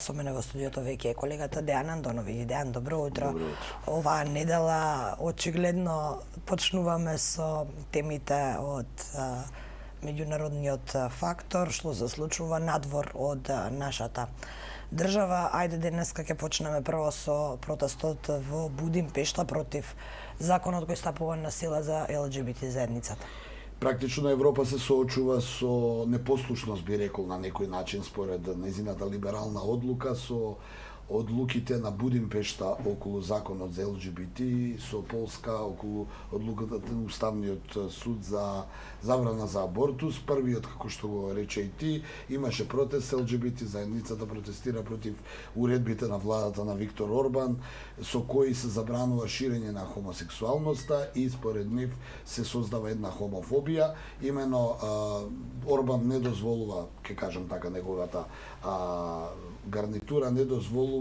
Со мене во студиото веќе е колегата Дејан Андоновиќ. Дејан, добро утро. Добро утро. Оваа недела очигледно почнуваме со темите од меѓународниот фактор, што се случува надвор од нашата држава. Ајде денеска ќе почнеме прво со протестот во Будимпешта против законот кој стапува на сила за ЛГБТ заедницата. Практично Европа се соочува со непослушност, би рекол, на некој начин, според нејзината либерална одлука, со одлуките на Будимпешта околу законот за ЛГБТ, со Полска околу одлуката на Уставниот суд за забрана за абортус. Првиот, како што го рече и ти, имаше протест, ЛГБТ заедницата протестира против уредбите на владата на Виктор Орбан, со кои се забранува ширење на хомосексуалноста и според нив се создава една хомофобија. Имено Орбан не дозволува, ќе кажам така, неговата гарнитура не дозволува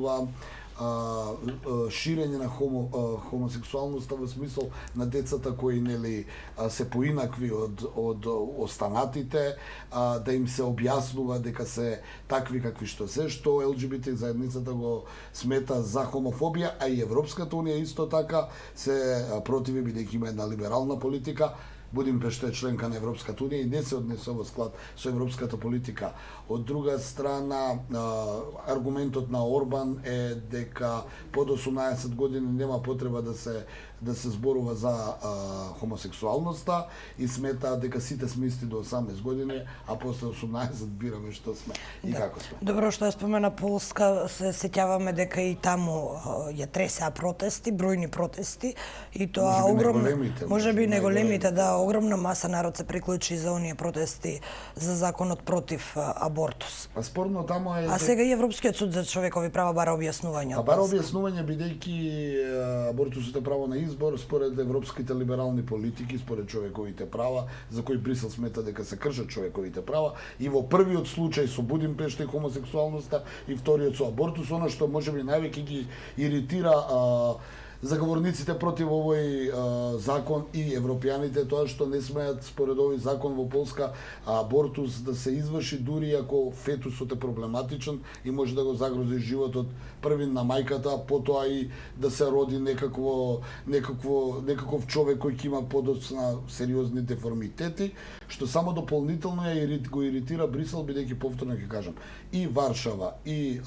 ширење на хомосексуалноста во смисол на децата кои нели се поинакви од останатите, да им се објаснува дека се такви какви што се, што ЛГБТ заедницата го смета за хомофобија, а и Европската унија исто така се противи, бидејќи има една либерална политика. Будимпешта е членка на Европската унија и не се однесува во склад со европската политика. Од друга страна, аргументот на Орбан е дека под 18 години нема потреба да се зборува за хомосексуалноста и смета дека сите сме исти до 18 години, а после 18 бираме што сме и како сме. Добро што ја спомена Полска, се сеќаваме дека и таму ја тресеа протести, бројни протести, и тоа можеби не големите, да, огромна маса народ се приклучи за оние протести за законот против абортус. А спорно таму е... А сега и Европскиот суд за човекови права бара објаснување. Бара објаснување, бидејќи абортусот е право на избор според европските либерални политики, според човековите права, за кои Брисел смета дека се кршат човековите права, и во првиот случај со Будимпешта и хомосексуалноста, и вториот со абортус, она што можеби највеќе ги иритира заговорниците против овој закон и европјаните, тоа што не смеат според овој закон во Полска абортус да се изврши дури ако фетусот е проблематичен и може да го загрози животот први на мајката, а потоа и да се роди некаков човек кој ќе има подоцна сериозни деформитети, што само дополнително го иритира Брисел, бидејќи повторно ќе кажам, и Варшава и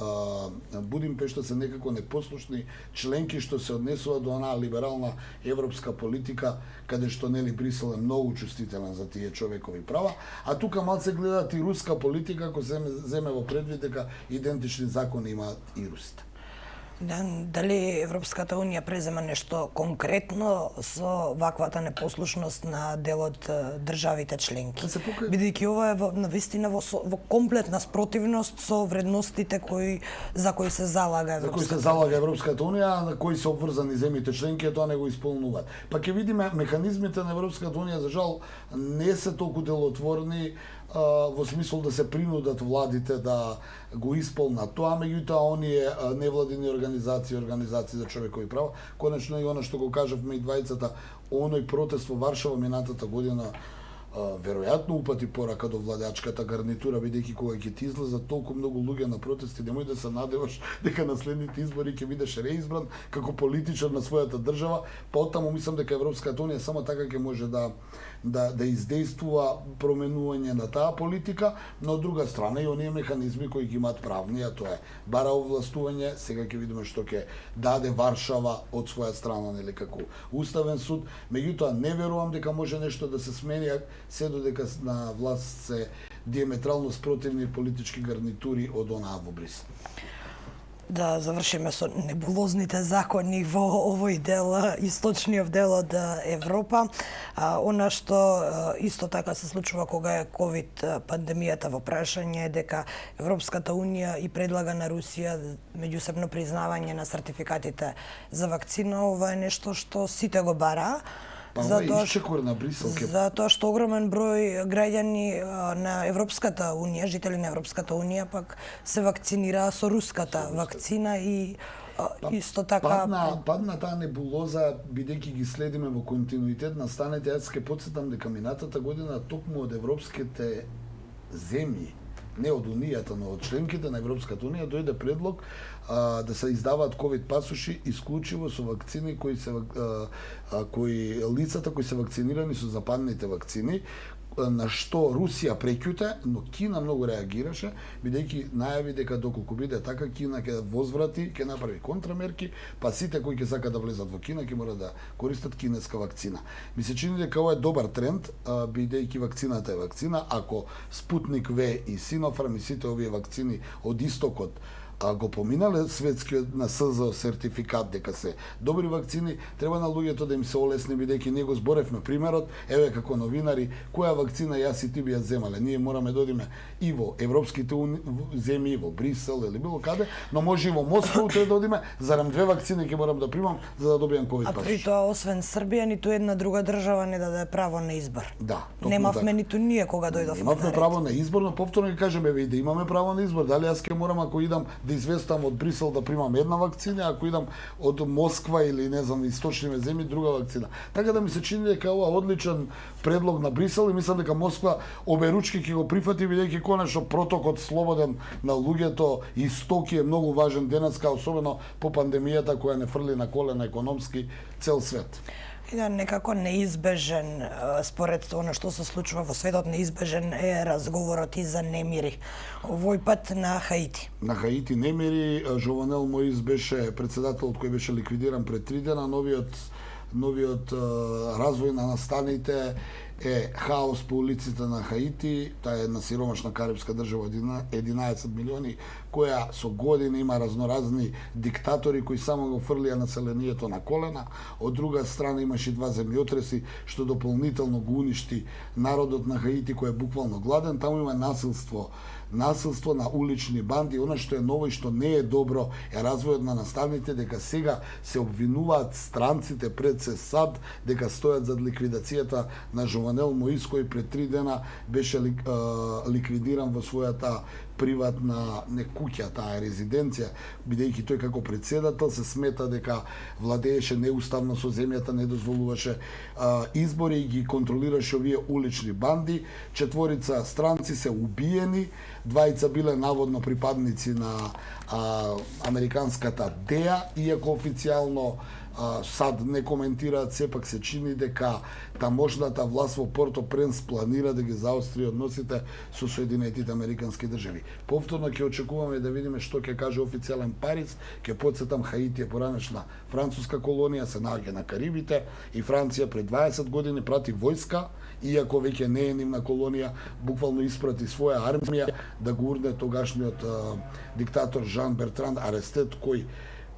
Будимпешта се некако непослушни членки што се однесуваат до онаа либерална европска политика, каде што нели Брисел е многу чувствителен за тие човекови права, а тука малце гледаат и руска политика, ако земе во предвид дека идентични закони имаат и русите. Дали Европската унија презема нешто конкретно со ваквата непослушност на дел од државите членки? Бидејќи ова е навистина во комплетна спротивност со вредностите за кои се залага Европската унија. За кои се залага Европската унија, на кои се обврзани земјите членки, тоа не го исполнуваат. Па ќе видиме механизмите на Европската унија, за жал, не се толку делотворни во смисол да се принудат владите да го исполнат тоа, меѓутоа оние невладини организации за човекови права, конечно и она што го кажавме и двајцата, оној протест во Варшава минатата година, веројатно упати порака до владеачката гарнитура, бидејќи кога ќе ти излезат толку многу луѓе на протести, немој да се надеваш дека на следните избори ќе бидеш реизбран како политичар на својата држава, па оттаму мислам дека Европската унија само така ќе може да издействува променување на таа политика, но од друга страна и оние механизми кои ги имаат правни, а тоа е бара овластување, сега ќе видиме што ќе даде Варшава од своја страна, нели, како уставен суд, меѓутоа не верувам дека може нешто да се смени се додека на власт се диаметрално спротивни политички гарнитури од онаа во Брисел. Да завршиме со небулозните закони во овој дел, источниот дел од Европа. Она што исто така се случува кога е ковид пандемијата во прашање е дека Европската унија и предлага на Русија меѓусебно признавање на сертификатите за вакцина. Ова е нешто што сите го бара. Затоа што огромен број граѓани на Европската унија, жители на Европската унија, пак се вакцинираа со руската вакцина и исто така падна таа небулоза, бидејќи ги следиме во континуитет на станите. Јас ќе потсетам дека минатата година токму од европските земји не од Унијата, но од членките на Европската Унија, дојде предлог да се издаваат ковид пасоши исклучиво со вакцини кои лицата кои се вакцинирани со западните вакцини, на што Русија преќута, но Кина многу реагираше, бидејќи најави дека доколку биде така, Кина ќе возврати, ќе направи контрамерки, па сите кои ќе сакат да влезат во Кина ќе мора да користат кинеска вакцина. Ми се чини дека ова е добар тренд, бидејќи вакцината е вакцина. Ако Спутник В и Синофарм и сите овие вакцини од истокот го поминале светскиот на СЗО сертификат дека се добри вакцини, треба на луѓето да им се олесни, бидејќи ние го зборевме примерот, еве како новинари, која вакцина јас и ти би ја земале. Ние мораме да одиме и во европските земји, во Брисел или било каде, но може и во Москва утре да одиме, зарем 2 вакцини ќе морам да примам за да добијам ковид пасош. А при тоа, освен Србија, ниту една друга држава не даде право на избор. Да, немавме ниту ние кога дојдовме. Немавме право на избор, но повторно ќе кажеме, еве и да имаме право на избор. Дали јас ќе морам ако идам да известам од Брисел да примам една вакцина, ако идам од Москва или не знам источниве земји друга вакцина. Така да ми се чини дека ова одличен предлог на Брисел и мислам дека Москва оберучки ќе го прифати, бидејќи конечно протокот слободен на луѓето и стоки е многу важен денеска, особено по пандемијата која не фрли на колена економски цел свет. И да, некако неизбежен, според она што се случува во светот, неизбежен е разговорот и за немири. Овој пат на Хаити. На Хаити немири, Жованел Моиз беше председателот кој беше ликвидиран пред 3 дена, новиот развој на настаните е хаос по улиците на Хаити. Таа е една сиромашна карипска држава, 11 милиони, која со години има разноразни диктатори кои само го фрлија населението на колена. Од друга страна имаше 2 земјотреси што дополнително го уништи народот на Хаити кој е буквално гладен. Таму има насилство на улични банди. Она што е ново и што не е добро е развојот на наставните, дека сега се обвинуваат странците пред САД дека стојат зад ликвидацијата на Жованел Моиз, кој пред 3 дена беше ликвидиран во својата приватна не куќа, таа е резиденција, бидејќи тој како председател се смета дека владееше неуставно со земјата, не дозволуваше избори и ги контролираше овие улични банди. 4 странци се убиени, 2 биле наводно припадници на американската ДЕА, иако официјално САД не коментираат, сепак се чини дека таможната власт во Порто-Пренс планира да ги заостри односите со Соединетите Американски држави. Повторно ќе очекуваме да видиме што ќе каже официјален Париз. Ќе потсетам, Хаити е поранешна француска колонија, се наоѓа на Карибите и Франција пред 20 години прати војска, иако веќе не е нивна колонија, буквално испрати своја армија да го урне тогашниот диктатор Жан Бертран Арестет, кој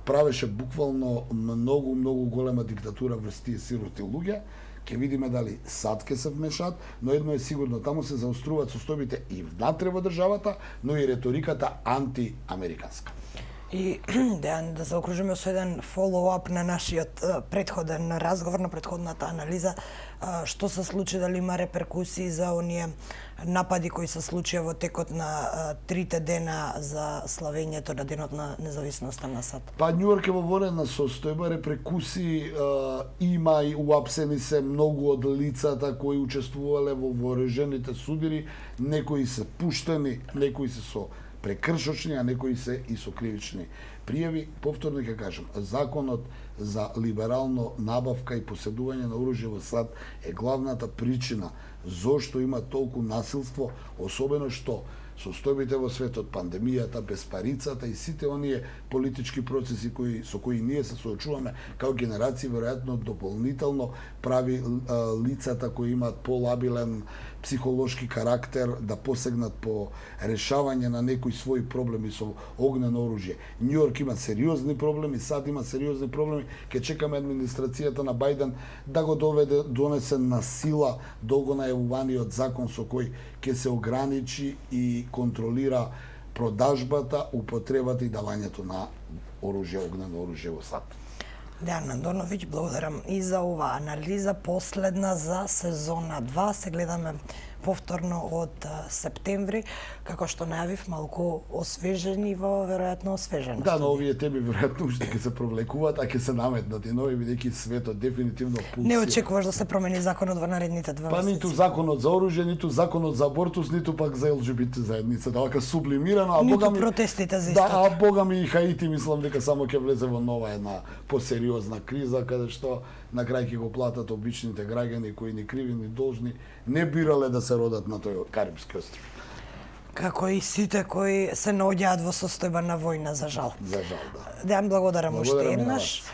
правеше буквално многу голема диктатура врз тие сироти луѓе. Ќе видиме дали САД ќе се вмешаат, но едно е сигурно, таму се заоструваат состојбите и внатре во државата, но и реториката антиамериканска. И да се окружиме со еден фоллоуап на нашиот претходен разговор, на претходната анализа, што се случи, дали има реперкусии за оние напади кои се случија во текот на 3 дена за славењето на денот на независноста на САД? Па Њујорк е во военна состојба, реперкусии има и уапсени се многу од лицата кои учествувале во вооружените судири, некои се пуштени, некои се со прекршочни, а некои се и со кривични пријави. Повторно ќе кажам, законот за либерално набавка и поседување на оружје во САД е главната причина зошто има толку насилство, особено што состојбите во светот, пандемијата, беспарицата и сите оние политички процеси со кои ние се соочуваме како генерации, веројатно дополнително прави лицата кои имаат полабилен психолошки карактер да посегнат по решавање на некои своји проблеми со огнено оружје. Њујорк има сериозни проблеми, САД има сериозни проблеми. Ке чекаме администрацијата на Бајден да го донесе на сила долго најавуваниот закон со кој ќе се ограничи и контролира продажбата, употребата и давањето на оружје, огнено оружје во САД. Дејан Андоновиќ, благодарам и за оваа анализа, последна за сезона 2. Се гледаме повторно од септември, како што најавив, малку освежени во веројатно освеженост. Да, но овие теми веројатно уште ќе се провлекуваат, а ќе се наметнат и нови, бидејќи светот дефинитивно пулсира. Не очекуваш да се промени законот во наредните 2 месеци? Па ниту законот за оружје, ниту законот за абортус, ниту пак за ЛГБТ заедницата, вака сублимирано, а Ниту бога ми протестите за да, истото. а бога ми и Хаити мислам дека само ќе влезе во нова една посериозна криза каде што на крај ќе го платат обичните граѓани кои ни криви ни должни не бирале да се родат на тој Карипски остров. Како и сите кои се наоѓаат во состојба на војна, за жал. За жал, да. Да, благодарам уште Благодарам и на еднаш. вас.